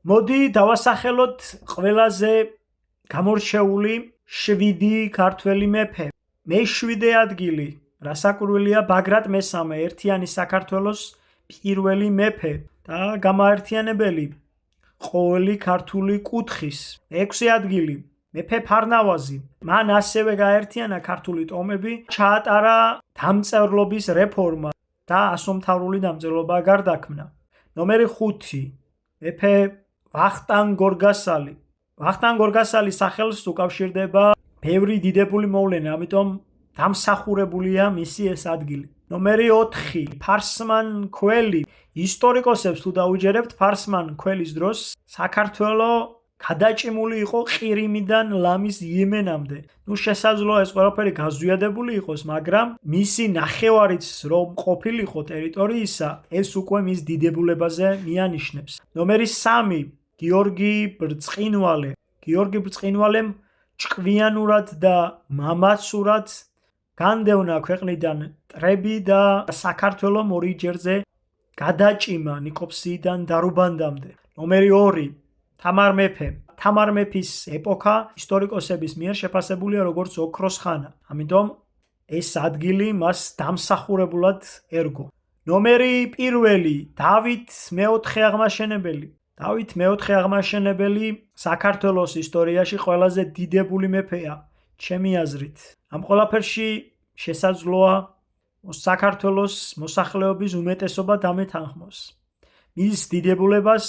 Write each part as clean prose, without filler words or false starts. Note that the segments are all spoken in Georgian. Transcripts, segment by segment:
მოდი დავასახელოთ ყველაზე გამორჩეული 7 ქართველი მეფე. მე-7 ადგილი რასაკვირველია ბაგრატ მესამე ერთიანი საქართველოს პირველი მეფე და გამაერთიანებელი ყოველი ქართული კუთხის. 6 ადგილი მეფე ფარნავაზი. მან ასევე გაერთიანა ქართული ტომები, ჩაატარა დამწერლობის რეფორმა და ასომთავრული დამწერლობა გარდაქმნა. ნომერი 5 მეფე ვახტანგ გორგასალი. ვახტანგ გორგასალის სახელს უკავშირდება ბევრი დიდებული მოვლენა, ამიტომ დამსახურებულია მისი ეს ადგილი. ნომერი 4 ფარსმან ქველი. ისტორიკოსებს თუ დაუჯერებთ ფარსმან ქველის დროს საქართველო გადაჭიმული იყო ყირიმიდან ლამის იემენამდე. შესაძლოა ეს ყველაფერი გაზვიადებული იყოს, მაგრამ მისი ნახევარიც რომ ყოფილიყო ტერიტორიისა, ეს უკვე მის დიდებულებაზე მიანიშნებს. ნომერი 3 გიორგი ბრწყინვალე. გიორგი ბრწყინვალემ ჭკვიანურად და მამაცურად განდევნა ქვეყნიდან მტრები და საქართველო მორიგჯერზე გადაჭიმა ნიკოფსიიდან დარუბანდამდე. ნომერი 2 თამარ მეფე. თამარ მეფის ეპოქა ისტორიკოსების მიერ შეფასებულია როგორც ოქროს ხანა. ამიტომ ეს ადგილი მას დამსახურებულად ერგო. ნომერი 1 დავით მეოთხე აღმაშენებელი. დავით მეოთხე აღმაშენებელი საქართველოს ისტორიაში ყველაზე დიდებული მეფეა, ჩემი აზრით. ამ ყველაფერში შესაძლოა საქართველოს მოსახლეობის უმეტესობა დამეთანხმოს. მის დიდებულებას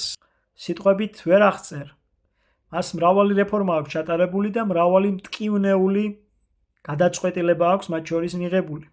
სიტყვებით ვერ აღწერ. მას მრავალი რეფორმა აქვს ჩატარებული და მრავალი მტკივნეული გადაწყვეტილება აქვს მათ შორის მიღებული.